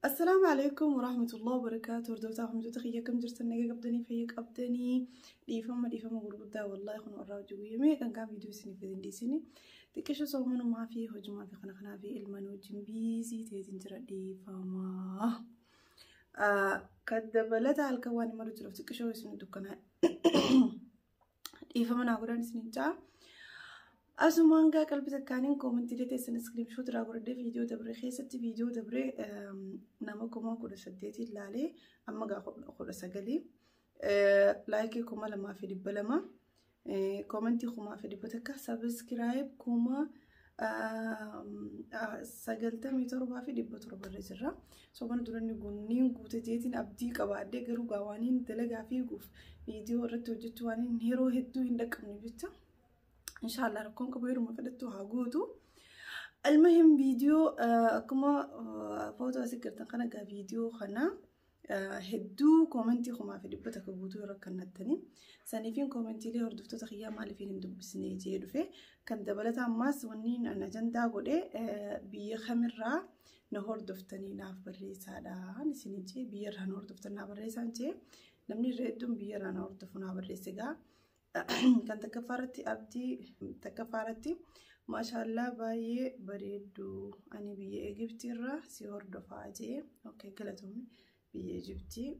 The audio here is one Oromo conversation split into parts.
السلام عليكم ورحمة الله وبركاته. وردوتا حمدو تخيا كم جرسن نجا قبدني فيك قبدني ديفما غربدا والله يخون الراجوية مي كان فيديو سني في دي سني تكشف صومنا ما فيه هجوم في خنا في المنو جنبيزي تيزن جرا ديفما كدبلت على الكواني مرة جرا تكشف سني دكانها ديفما ناقران سني جا أسمعك قلبي تكانين كومنتي لي تسن سكرين شوت راغور دي فيديو دبري خيستي فيديو دبري نامكم كود سديتي لالي أما جا خود سجلي لايكي كوما لما في دبلما كومنتي كوما في دبتك سبسكرايب كوما سجلت ميتر با في دبتر برجرا سوبر درني غنين غوت جيتين أبدي كبادة غرو غوانين تلقى في غوف فيديو رتو جتوانين هيرو هدو عندك من بيتا إن شاء الله ركون كبير ما فدتو هاجودو. المهم فيديو كما فوتو أسكرتن خنا جا فيديو خنا هدو كومنتي خما في دبته كبوتو ركنا التاني سنيفين كومنتي لي هردفتو تخيا مالي فين ندب سنة جيدو في كان دبلت عماس ونين أنا جندا قدي بيخمرة نهور دفتني ناف بريس هذا نسينيجي بير هنور دفتنا بريس عنجي نمني ردهم بير هنور دفنا بريس جا كان تكفارتي أبدي تكفارتي ما شاء الله باي بريدو أنا بيه إجبتي را سيور دفاعي أوكي كلتهم بيه إجبتي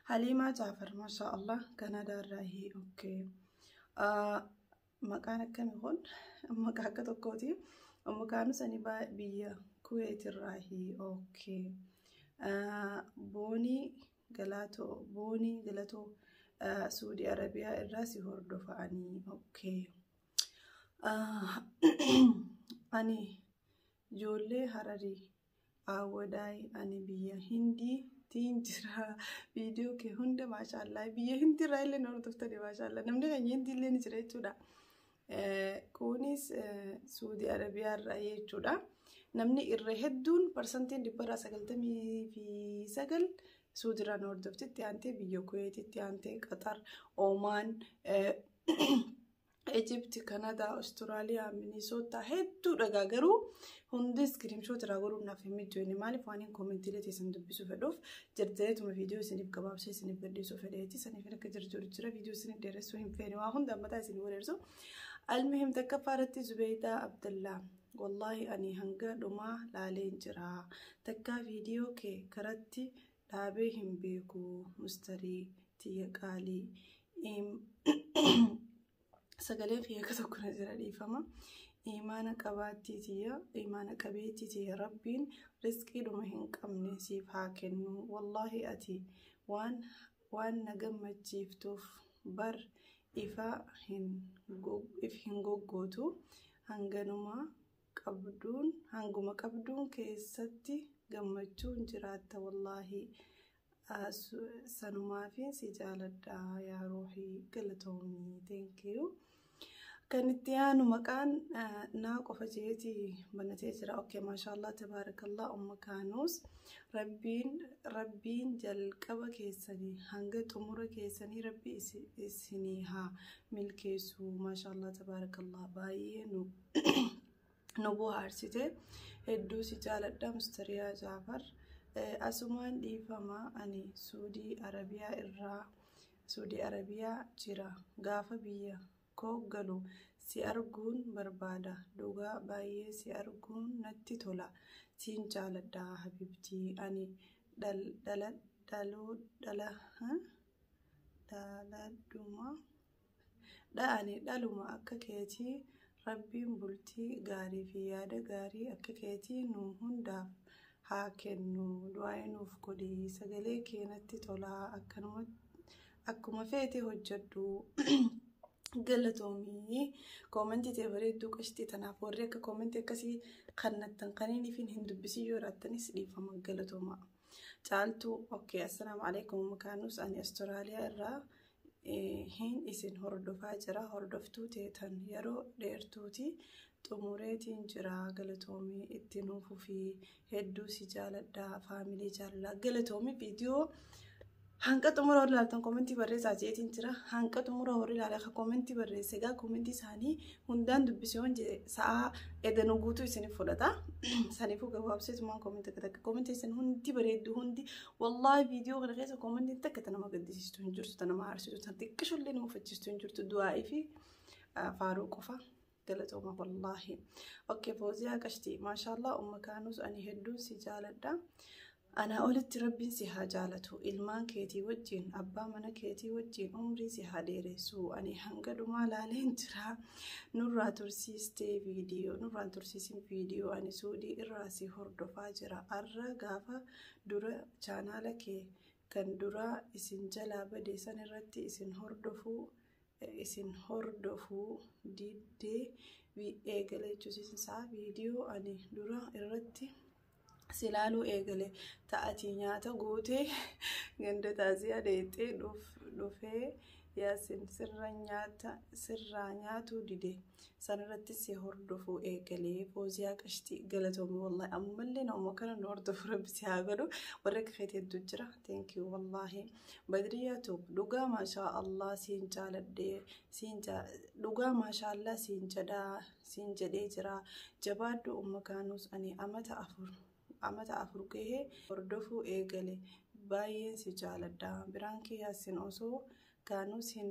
حليمة جعفر ما شاء الله كندا راهي أوكي مكانك كم يكون مكانك تقولي مكانه سني بيه كويت راهي أوكي بوني جلاتو سعودي عربية الراسي هردو فاني أوكي أني جولي هراري أوداي أني بيا هندي تينجرا فيديو كي هند ما شاء الله بيا هندي رايلة نور تفتري ما شاء الله نمني غني هندي اللي نجري تودا كونيس سعودي عربية رايي تودا نمني الرهدون برسنتين دي برا سجلتمي في سجل سودرا نوردفت تيانتي بيو كويت تيانتي قطر عمان إيجيبت كندا أستراليا مينيسوتا هدو رجاجرو هندي سكرين شوت راجرو نافهمي جوني مالي فاني كومنتي لتي سندبسو فدوف جرجرت ما فيديو سنيب كباب شيء سنيب بديسو فديتي سنيب فينا كجرجور جرا فيديو سنيب درسو هم فيني واهم دم متى سنيب ورسو المهم تكفارتي زبيدة عبد الله والله أني هنجا دوما لالين جرا تكا فيديو كي كرتي دابهم بيكو مستري تيقالي سقالين فيها كتوكنا جرالي فما إيمانك أباتي تيا إيمانك أبيتي تيا ربين رزقي دمهن كمني سيف هاكنو والله أتي وان نجم جيفتوف بر إفا هن غوغوتو هنغنما قبدون كيستي gammachuun jiraata wallahi sanumaa fi si jaaladha yaa ruuhii galatoomii thank you kan itti aanu maqaan naa qofa jeeti banatee jira okay maashaallah tabaarakallah umma kaanus rabbiin jalqaba keessanii hanga xumura keessanii rabbi isinii haa milkeessu maashaallah tabaarakallah baay'ee نبو هارسيته هدو سجالة مستريا جعفر أسمان ديفما أني سعودي عربية جرا غافة بيا كوغلو سيارغون بربادا دوغا بايه سيارغون نتي تولا تين جالة حبيبتي أني دالوما أكا كيتي ربين بلتي غاري في يادا غاري أكاكيتي نو هنداف هاكنو دواينو فكودي سغلي كينتي تولا أكما فيتي هجدو قلتومي كومنتي تبريدو كشتي تنافوريك كومنتي كسي قنتن قنيني فين هندو بسي يوراتني سلي فما قلتوما تعالتو أوكي السلام عليكم مكانوس أني أستراليا الرا هين إسن هردفا جرا هردفتو تيتن يرو ديرتوتي طموريتين جرا قلتومي اتنوفو في هدو سجالة دا فاميلي جالا قلتومي فيديو Hanga xumura warri ilaaltan koomentii barreessaa jeetiin jira. Hanga xumura warri ilaalan koomentii barreesse egaa koomentii isaanii hundaan dubbisee waan jedhe sa'a edanuu guutuu isiniif fudhata. Saniifuu gabaabseetumaan koomentii akka koomentii isin hundi bareeddu hundi wallaahi viidiyoo kana keessa koomentiin takka tana nama gaddisiistu hin jirtu tana nama aarsitu tana xiqqishullee nama uffachiistu hin jirtu du'aa'ii fi faaruu qofa. galatooma wallaahi. Okay, Fawziyaa Qashtii maashaallah umma kaanus ani hedduu si jaaladha. Ana olitti rabbiin si haa jaalatu. Ilmaan keetii wajjin abbaa mana keetii wajjin umrii si haa dheeressu. Ani hanga dhumaa laaleen jira. Nurraa tursiistee viidiyoo nurraan tursiisin viidiyoo ani suudii irraa si hordofaa jira. Arra gaafa dura chaanaala kee kan duraa isin jalaa badee san irratti isin hordofuu diddee eegalee jechuusaa viidiyoo ani dura irratti silaaluu eegale ta'atii nyaata guutee ganda taasisaa deettee dhufee yaasin sirraa nyaatu dide sanirratti si hordofuu eegalee Fawziyaa Qashtii galatoomii wallahi ammallee nama kana nu hordofu rabbi si haa godhu warra keetii hedduu jira. Thank you wallahi. Badriyaatu dhugaa maashaa Allah siin jaaladhee dhugaa maashaa Allah siin jedhee jira. Jabaaddu umma kaanus ani amata afur gahee hordofuu eegale baay'een si jaaladha. Biraankii yaasin osoo kaanus hin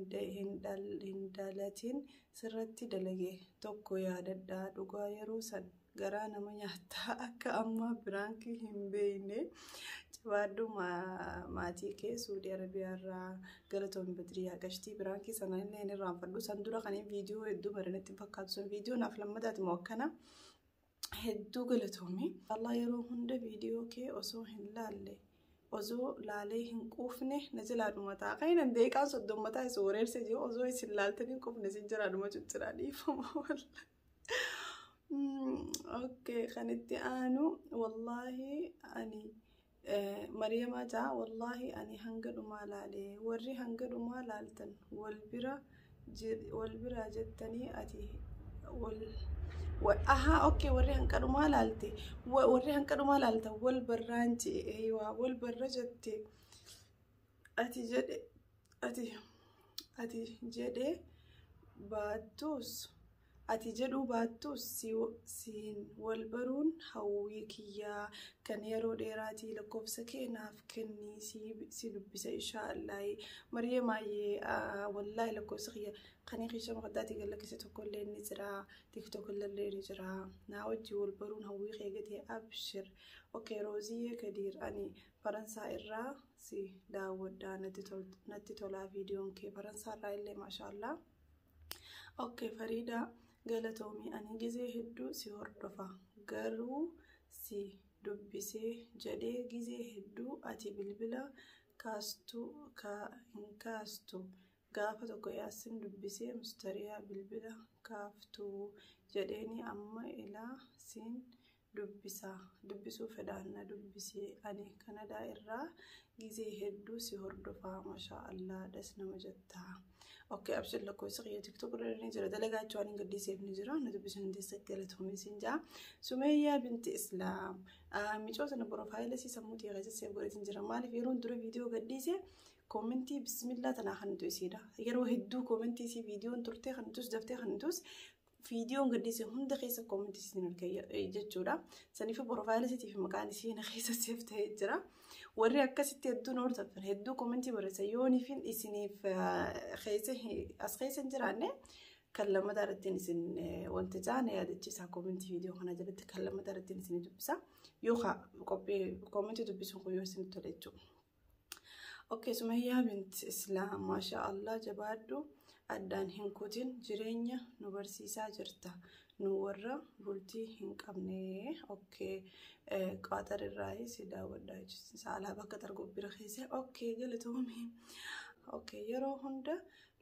dalatin sirratti dalage tokko yaadadha. Dhugaa yeroo san garaa nama nyaata akka amma biraankii hin beeyne. Jabaaddu maatii kee Suudii Arabiyaa irraa galatoomii Badriyaa Qashtii biraankii sana illee hin irraanfadhu. San dura kan viidiyoo hedduu bareedaatti fakkaatu sun viidiyoo naaf lammataati moo akkana hedduu galatoomii. Allah yeroo hunda viidiyoo kee osoo hin laalle osoo laalee hin quufne na jalaa dhumataa qayinan deeqaan soddommataa isa wareerse jiru osoo isin laaltanii hin quufne isin jalaa dhuma cucciraa dhiifama walla. Okay, kan itti aanu wallahi ani Mariyamaa jaa wallahi ani hanga dhumaa laalee warri hanga dhumaa laaltan wal bira jettanii ati okay, warri hanqadhumaa laalte wal barraan jee wal barra jette ati jedhuu baattus siin wal baruun hawwii kiyyaa kan yeroo dheeraatii lakkoofsa keenaaf kennii si dubbisa inshaallah. Mariyamaayyee wallahi lakkoofsa kiyya kan qiisha maqaddaati galakkisa tokko illee ni jira TikTok illee ni jira naa wajji wal baruun hawwii kee gatee abshir. Okay, Rooziyee Kadiir ani Faransaa irraa si daawwadhaa natti tolaa viidiyoon kee Faransaa irraa illee maashaallah. Okay, Fariida galatoomii ani gizee hedduu si hordofa garuu si dubbisee jedhee gizee hedduu ati bilbila hin kaastu gaafa tokko yaasin dubbisee mustariyaa bilbila kaaftu jedheeni amma ilaa siin dubbisuu fedhaan na dubbisee ani Kanadaa irraa gizee hedduu si hordofa maashaallah das nama jettaa. Okay, abshir lakkoofsa kiyya TikTok irra ni jira dalagaachuu ani gaddiiseef ni jira na dubbisuun deessa galatoomii siin jaa. Sumayyaa binti Islaam micoota na profaayila si sammuutii keessa seef godhatiin jira maaliif yeroo dura viidiyoo gaddiise koomentii bismillah tanaa kanatu isiidha yeroo hedduu koomentii si viidiyoon turtee kanatus daftee kanatus viidiyoon gaddiise hunda keessa koomentii siin argee jechuudha. Saniif profaayila siitiif maqaan isii na keessa seef ta'ee jira. Warri akkasitti hedduu noortatan hedduu koomentii barreessa yooniifin isiniif as keessa hin jiraanne kan lammataa irratti isin wanta jaana yaadachiisa koomentii viidiyoo kana jalatti kan lammataa irratti isin dubbisa yookaan qophii koomentii dubbisuun kun yoo isin tole jechuudha. Okay, Sumayyaa binti Islaam maashaallah jabaaddu addaan hin kutin jireenya nu barsiisaa jirta nu warra bultii hin qabne. Okay, Qatar irraa si daawwadhaa jechuudha saalaa bakka targobbira keessa. Okay, galatoomii. Okay, yeroo hunda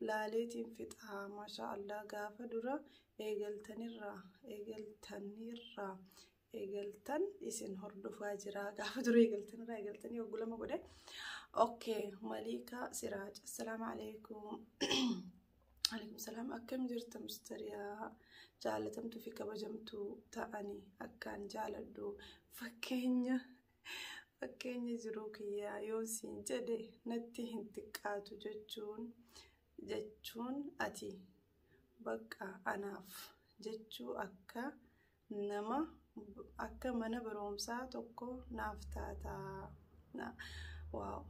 laaleetiin fixaa maashaallah gaafa dura eegaltan isin hordofaa jira gaafa dura eegaltanii oggulama godhe. Okay, Malika Siraaj assalaamu alaykum. Alaykum salaam akkam jirta mustariyaa jaalatamtuu fi kabajamtuu ta'anii akkaan jaaladhu fakkeenya fakkeenya jiruu kiyyaa yoo siin jedhe natti hin xiqqaatu jechuun ati bakka anaaf jechuu akka mana barumsaa tokko naaf taata. Wow.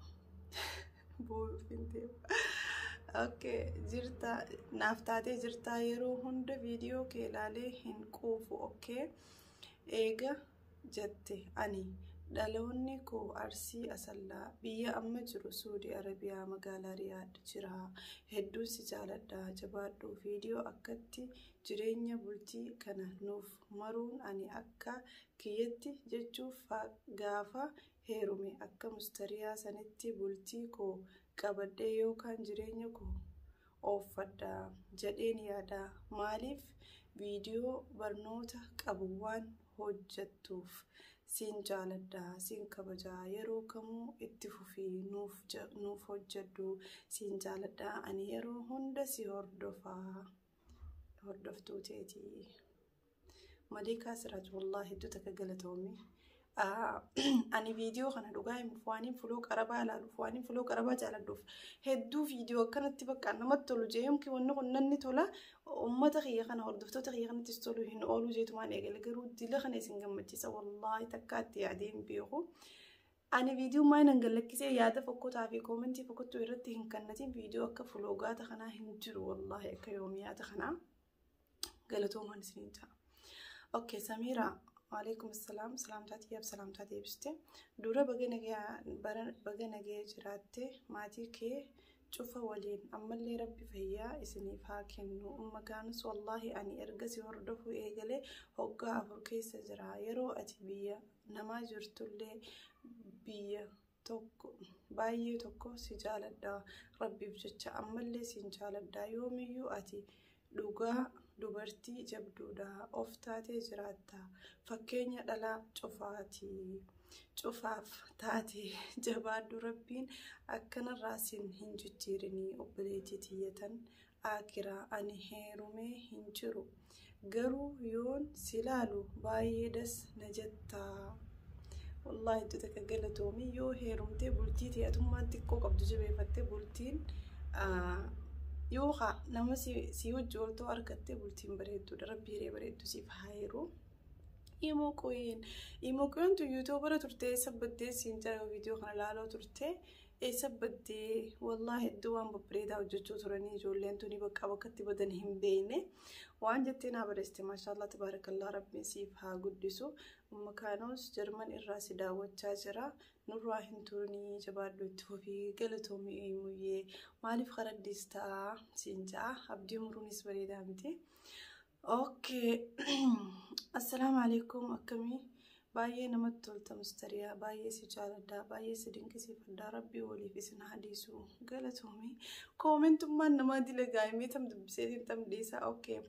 Okay, naaf taatee jirtaa yeroo hunda viidiyoo kee ilaalee hin quufu. Okay, eega jette ani dhaloonni koo Arsii Asallaa biyya amma jiru Suudi Arabiyaa magaalaa Riyaad jira. Hedduu si jaaladha, jabaadhu. Viidiyoo akkatti jireenya bultii kana nuuf maruun ani akka kiyyatti jechuuf gaafa heerume akka mustariyaa sanitti bultii koo qabadhee yookaan jireenya koo ooffadha jedheen yaada. Maaliif viidiyoo barnoota qabu waan hojjettuuf siin jaaladha, siin kabajaa. Yeroo kamuu itti fufii nuuf hojjedhu. Siin jaaladha, ani yeroo hunda si hordoftuu teeti. Maliikaa Siraaj wallahi hedduu takka galatoomi. Ani viidiyoo kana dhugaa fuwaaniin fuloo qarabaa ilaalu, fuwaaniin fuloo qarabaa jaaladhuuf hedduu viidiyoo akkanatti bakka namatti tolu jeemki wanni kun nanni tola ummata kiyya kana hordoftoota kiyya kanattis tolu hin oolu jeetumaan eegale garuu dila kana isin gammachiisa wallahi takkaatti yaadeen beeku. Ani viidiyoo maayinan gallakkisee yaada fokkotaa fi koomentii fokkottuu irratti hin kannatiin viidiyoo akka fuloogaata kanaa hin jiru wallahi akka yoomiyaata kanaa galatoomaan isiniin ta'a. Okay, Samira. Waalaikum assalam. Salaamtaati yaab salaamtaati eebiste. Dura baga nagee jiraatte maatii kee cufa waliin ammallee rabbi fayyaa isiniif haa kennu. Ummakaanus wallahi ani ergasii hordofuu eegalee hoggaa 4 keessa jira. Yeroo ati biyya namaa jirtullee biyya tokko baay'ee tokko si jaaladha. Rabbiif jecha ammallee siin jaaladha. Yoomiyyuu ati dhugaa dubartii jabduudha, of taatee jiraatta. Fakkeenya dhalaa cufaaf taate jabaadhu. Rabbiin akkanarraa sin hin jijjiirinii obboleettii tiyyatan akiraa. Ani heerumee hin jiru garuu yoon silaalu baay'ee das na jetta. Wallahi hedduu takka galatoomi. Yoo heerumtee bultii tiyatummaan xiqqoo qabdu jabeeffattee bultiin Yookaan nama si wajji waltoo argattee bultiin bareedduudha. Rabbi hiree bareeddu siif haa heeru. Imookooyin tu yuutuubara turtee sabbaddee siin jala viidiyoo kana laaloo turtee sabbaddee wallahi hedduu waan babbareedaa hojjechuu turanii ijoolleen tuni bakkatti badan hin beekne waan jettee naa bareeste maashaallah tabaarakallah rabbiin siif haa guddisu. Ummakaanoos Jarman irraa si daawwachaa jira. Nurraa hin turnii jabaadhu itti fufii galatoomii muyyee maaliif qaraddiis ta'a siin ja'a abdii umuruunis bareedaa miti. Okay. Assalaamu alaikum akkamii baay'ee namatti tolta mustariyaa baay'ee si jaaladha baay'ee si dinqisiifadha rabbii waliif isin hadiisu galatoomii. Koomentummaan namaa dilagaa himee tam dubbiseetiin tam dhiisaa. Okay.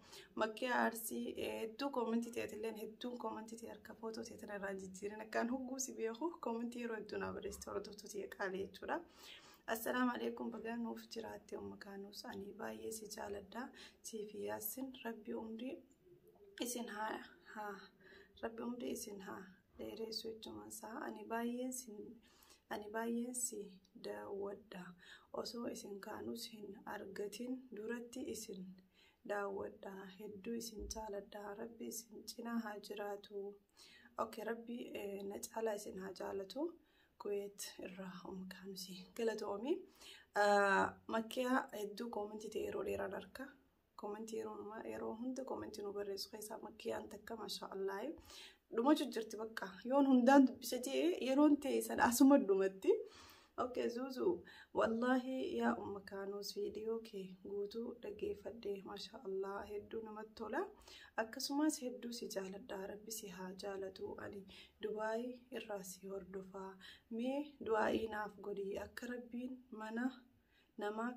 Makkiyaa Arsii hedduu koomentii ta'etilleen hedduun koomentii ta'e harka footoo ta'etan irraa jijjiirin akkaan hogguu si beeku koomentii yeroo hedduu naa bareeste hordoftoota qaalee jechuudha. Assalaamu alaikum baga nuuf jiraatte ummakaanus ani baay'ee si jaaladha siif yaasin rabbi umrii isin haa dheeressu jechuun isaa. Ani baay'een si daawwadha osoo isin kaanus hin argatin duratti isin daawwadha hedduu isin jaaladha rabbi isin cinaa haa jiraatu. Okay, rabbi na caalaa isin haa jaalatu. Kuwait irraa ummakaanus galatoomi. Makkiyaa hedduu koomentii ta'e yeroo dheeraan arka. Koomentii yeroo hunda koomentii nu barreessu keessaa makkiyaan takka maashaallah dhuma jirti bakka yoon hundaan dubbisa jee yeroon ta'e sana asuma dhumatti. Okay, Zuzu wallahi yaa ummakaanus viidiyoo kee guutuu dhaggeeffadhe maashaallah hedduu namatti tola. Akkasumas hedduu si jaaladha rabbi si haa jaalatu. Ani Dubaay irraa si hordofaa mee du'aa'ii naaf godhi akka rabbiin mana namaa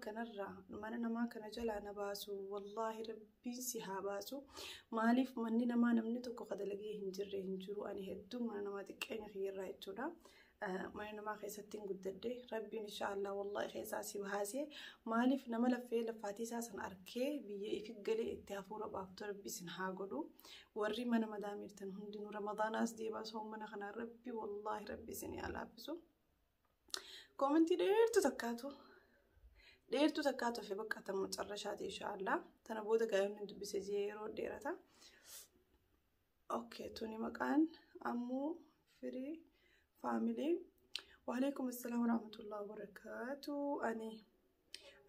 kana jalaa na baasu. Wallahi rabbiin si haa baasu. Maaliif manni namaa namni tokko kadalagee hin jiru. Ani hedduu mana namaa xiqqeenya kiyyarraa jechuudha. ما إنما خيستين قددي ربي إن شاء الله والله خيساسي وهاسي مالف نملا في لفاتي ساسن أركي بيجي في قلي اتهافورا بافتو ربي سنهاقلو وري من مدامير تنهندن رمضان أسدي بس هم من خنا ربي والله ربي سني على بسو كومنتي ديرتو تكاتو في بقى تم ترشات إن شاء الله تنبودا قايم ندو بسجيرو ديرتا أوكي توني مكان أمو فري فاميلي وعليكم السلام ورحمة الله وبركاته.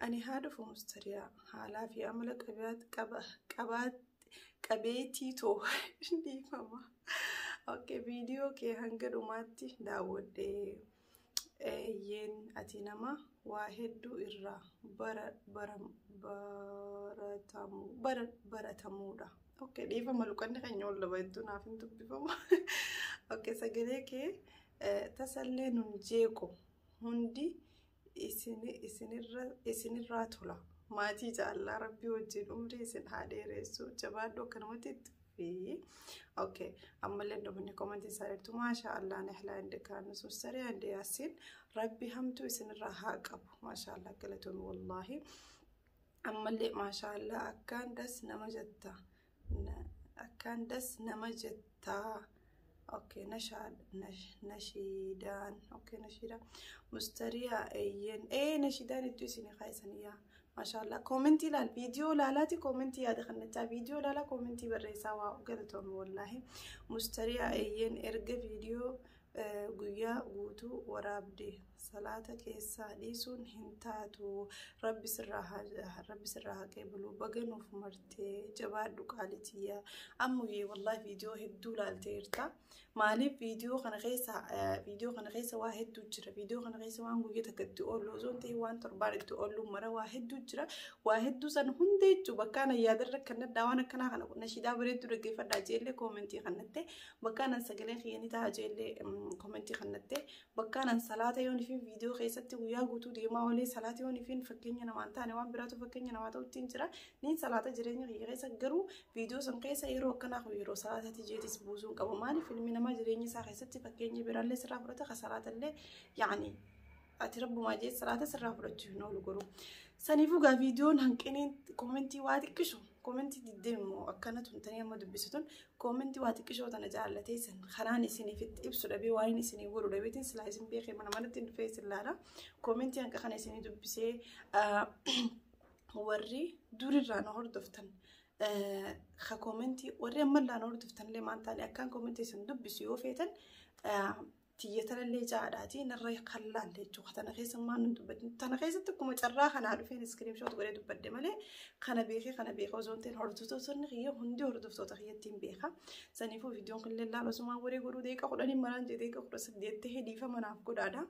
أني هادف مستريع حالا في أمل قبيتي تو دي ماما. أوكي فيديو كي هنقر وماتي داود ين أتينما واحد إرا برتمودا. أوكي دي فما لو كان خنيول لبيتو نافين تبفما. أوكي سجلك تسلي نجيكو هندي إسن الراتولا ما تيجي الله ربي وجد أمري إسن هذا رسول جبادو كنمتي في أوكي أما اللي ندوبني كومنتي سارتو ما شاء الله نحلا عندك نصوص سريع عندي ياسين ربي همتو إسن الرهاق أبو ما شاء الله قلتون والله. أما اللي ما شاء الله أكان دس نمجتا أوكي نشيدان أوكي نشيدان مستريع نشيدان التوسيني خايسانية ما شاء الله. كومنتي للفيديو لا كومنتي يا دخلنا فيديو لا كومنتي بالرئيسة وقلتهم والله. مستريع إرجع فيديو قويا قوتو ورابدي صلاة كيسا ليسون هنتاتو ربي سرها كيبلو بغنو فمرتي جبادو قالتيا أموي والله فيديو هدو لالتيرتا مالي فيديو خنا غيسا واحد دوجرا فيديو خنا غيسا وان قويا تكدو أولو زونتي وان تربارك تو أولو مرا واحد دوجرا واحد دوسان هندي جو بكانا يادرك كنا داوانا كنا خنا نشيدا بريدو رقي فدا جيلي كومنتي خنتي بكانا سجلين خياني تا جيلي كومنتي خنتي بكانا صلاة يوني في فيديو خيستي ويا قوتو ديما ولي صلاة يوني فين فكيني نوانتاني وان براتو فكيني نواتو تنجرا نين صلاة جريني غيسا قرو فيديو سنقيسا يرو كنا خويرو صلاة تجيتي سبوزون قبو مالي فيلمي نما جريني سا خيستي فكيني برالي سرا فرطة خصلاة اللي يعني أتربو ما جيت صلاة سرا فرطة نولو قرو سنفو قا فيديو هنكيني كومنتي وادي كشو كومنتي ديمو أكنت تنتني ما دبستون كومنتي واتكشوا تنجعلتي سن خلاني سني في إبسو دبي وارني سني ورو دبي تنسلايزن بيخي من مرتين فيس اللارا كومنتي أنك خاني سني دبسي وري دوري رانا هور دفتن خا كومنتي وري ملا نور دفتن لي ما أنتني أكان كومنتي سن دبسي وفيتن تيجي اللي جاداتي نرى خلّان اللي جو خدنا خيس ما ندبت تناخيس تكون متجرّا خنا عارفين سكريم شوت قريت بدي ماله خنا بيخي وزونتين هردو توصلني خيه هندي هردو توصل خيه تيم بيخا سنيفو فيديو كل اللي لا بس ما وري قرو ديك أخذني مران جديك أخذ سديت تهدي فما نافقو دادا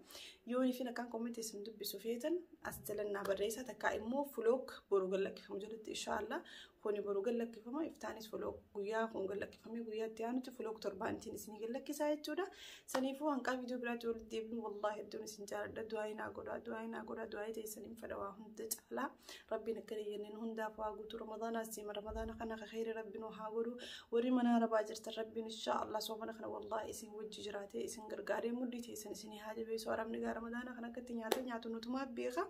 يوني فينا كان كومنتي سندب بسوفيتن أستلنا بالرئيسة تكايمو فلوك بروجلك فمجرد إن شاء الله خوني بروجلك فما يفتانيس فلوك قويا خونجلك فمي قويا تيانو تفلوك تربانتين سني قلك كسايد جودا سنيفو أنك فيديو براتول ديبن والله الدنيا سنجار دعائنا قدا دعاء تيسنين فدواهم تجعلا ربنا كريم هندا فاقوت رمضان أسيم رمضان خنا خير ربنا هاورو ورمنا رباجرت ربنا إن شاء الله سبحانه خنا والله اسم وجه جراته اسم غرغاري مدي تيسن سني هذا بيس ورم نجار رمضان خنا كتنياتو نتوما بيخا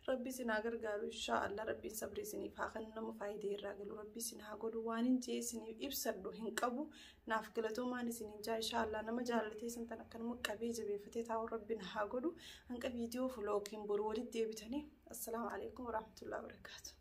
ربي سناغر قالوا إن شاء الله ربي صبري سني فاخنا مفايدة الرجل ربي سنهاقول وانين جي سني إبصروا هنكبو نافكلتو ماني سني جاي إن شاء الله نما جالتي سنتنا كان مكبي جبي فتيت عور ربي نهاقولوا هنك فيديو فلوكين برودي دي بتاني. السلام عليكم ورحمة الله وبركاته.